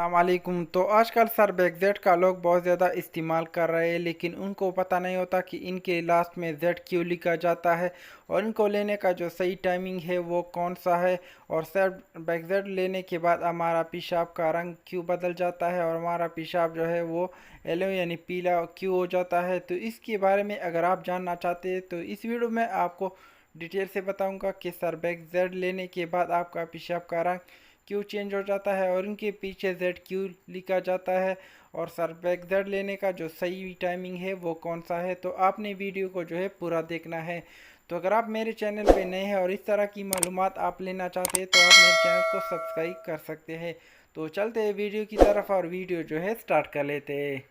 वालेकुम। तो आजकल सर्फ का लोग बहुत ज़्यादा इस्तेमाल कर रहे हैं, लेकिन उनको पता नहीं होता कि इनके लास्ट में जेड क्यों लिखा जाता है और इनको लेने का जो सही टाइमिंग है वो कौन सा है। और सर्फ लेने के बाद हमारा पेशाब का रंग क्यों बदल जाता है और हमारा पेशाब जो है वो येलो यानी पीला क्यों हो जाता है। तो इसके बारे में अगर आप जानना चाहते हैं तो इस वीडियो में आपको डिटेल से बताऊंगा कि सर्फ लेने के बाद आपका पेशाब का रंग क्यों चेंज हो जाता है और इनके पीछे जेड क्यों लिखा जाता है और सर्फ लेने का जो सही टाइमिंग है वो कौन सा है। तो आपने वीडियो को जो है पूरा देखना है। तो अगर आप मेरे चैनल पे नए हैं और इस तरह की मालूमात आप लेना चाहते हैं तो आप मेरे चैनल को सब्सक्राइब कर सकते हैं। तो चलते हैं वीडियो की तरफ और वीडियो जो है स्टार्ट कर लेते हैं।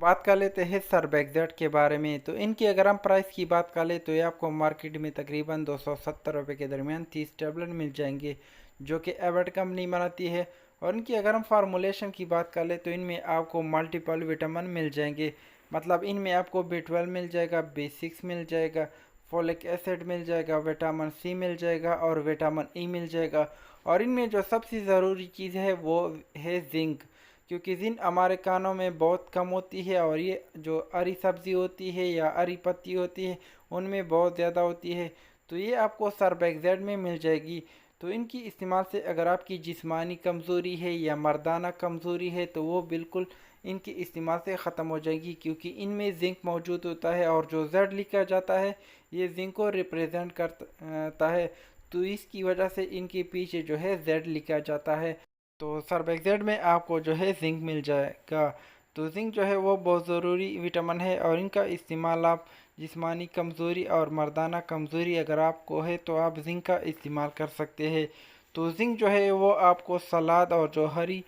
बात कर लेते हैं सर्फ के बारे में। तो इनकी अगर हम प्राइस की बात कर ले तो ये आपको मार्केट में तकरीबन 270 रुपये के दरमियान 30 टेबलेट मिल जाएंगे, जो कि एवर्ट कंपनी बनाती है। और इनकी अगर हम फार्मूलेशन की बात कर ले तो इनमें आपको मल्टीपल विटामिन मिल जाएंगे। मतलब इनमें आपको B12 मिल जाएगा, B6 मिल जाएगा, फोलिक एसिड मिल जाएगा, विटामिन सी मिल जाएगा और विटामिन ई मिल जाएगा। और इनमें जो सबसे ज़रूरी चीज़ है वो है जिंक, क्योंकि जिंक हमारे कानों में बहुत कम होती है और ये जो हरी सब्ज़ी होती है या हरी पत्ती होती है उनमें बहुत ज़्यादा होती है। तो ये आपको सर्फ में मिल जाएगी। तो इनकी इस्तेमाल से अगर आपकी जिस्मानी कमज़ोरी है या मर्दाना कमज़ोरी है तो वो बिल्कुल इनके इस्तेमाल से ख़त्म हो जाएगी, क्योंकि इनमें जिंक मौजूद होता है और जो जेड लिखा जाता है ये जिंक को रिप्रेजेंट करता है। तो इसकी वजह से इनके पीछे जो है जेड लिखा जाता है। तो सर्फ में आपको जो है जिंक मिल जाएगा। तो जिंक जो है वो बहुत ज़रूरी विटामिन है और इनका इस्तेमाल आप जिस्मानी कमज़ोरी और मर्दाना कमज़ोरी अगर आपको है तो आप जिंक का इस्तेमाल कर सकते हैं। तो जिंक जो है वो आपको सलाद और जो हरी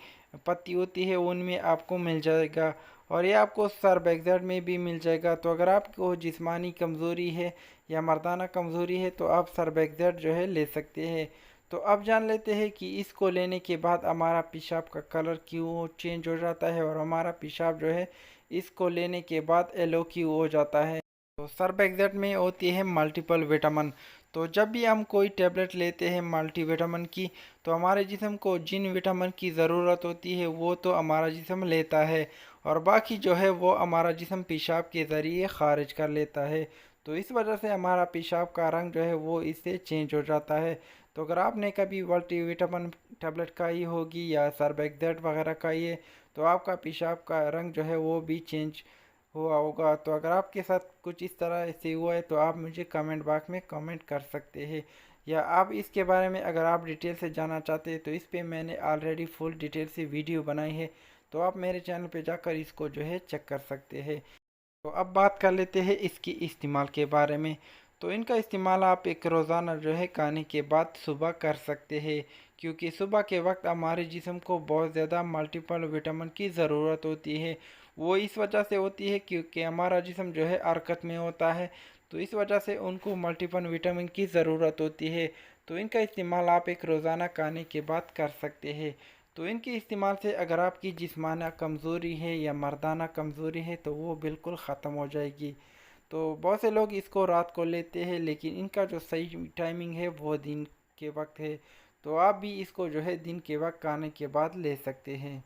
पत्ती होती है उनमें आपको मिल जाएगा और ये आपको सर्फ में भी मिल जाएगा। तो अगर आपको जिस्मानी कमज़ोरी है या मर्दाना कमज़ोरी है तो आप सर्फ जो है ले सकते हैं। तो अब जान लेते हैं कि इसको लेने के बाद हमारा पेशाब का कलर क्यों चेंज हो जाता है और हमारा पेशाब जो है इसको लेने के बाद येलो क्यों हो जाता है। तो सर्फ में होती है मल्टीपल विटामिन। तो जब भी हम कोई टेबलेट लेते हैं मल्टीविटामिन की तो हमारे जिस्म को जिन विटामिन की ज़रूरत होती है वो तो हमारा जिस्म लेता है और बाकी जो है वो हमारा जिस्म पेशाब के ज़रिए खारिज कर लेता है। तो इस वजह से हमारा पेशाब का रंग जो है वो इससे चेंज हो जाता है। तो अगर आपने कभी मल्टीविटामिन टैबलेट खाई होगी या सर्फ वगैरह खाई है तो आपका पेशाब का रंग जो है वो भी चेंज हुआ होगा। तो अगर आपके साथ कुछ इस तरह से हुआ है तो आप मुझे कमेंट बॉक्स में कमेंट कर सकते हैं, या आप इसके बारे में अगर आप डिटेल से जानना चाहते हैं तो इस पे मैंने ऑलरेडी फुल डिटेल से वीडियो बनाई है, तो आप मेरे चैनल पे जाकर इसको जो है चेक कर सकते हैं। तो अब बात कर लेते हैं इसकी इस्तेमाल के बारे में। तो इनका इस्तेमाल आप एक रोज़ाना जो है खाने के बाद सुबह कर सकते हैं, क्योंकि सुबह के वक्त हमारे जिस्म को बहुत ज़्यादा मल्टीपल विटामिन की ज़रूरत होती है। वो इस वजह से होती है क्योंकि हमारा जिस्म जो है हरकत में होता है, तो इस वजह से उनको मल्टीपल विटामिन की ज़रूरत होती है। तो इनका इस्तेमाल आप एक रोज़ाना खाने के बाद कर सकते हैं। तो इनके इस्तेमाल से अगर आपकी जिस्माना कमज़ोरी है या मर्दाना कमज़ोरी है तो वो बिल्कुल ख़त्म हो जाएगी। तो बहुत से लोग इसको रात को लेते हैं, लेकिन इनका जो सही टाइमिंग है वो दिन के वक्त है। तो आप भी इसको जो है दिन के वक्त खाने के बाद ले सकते हैं।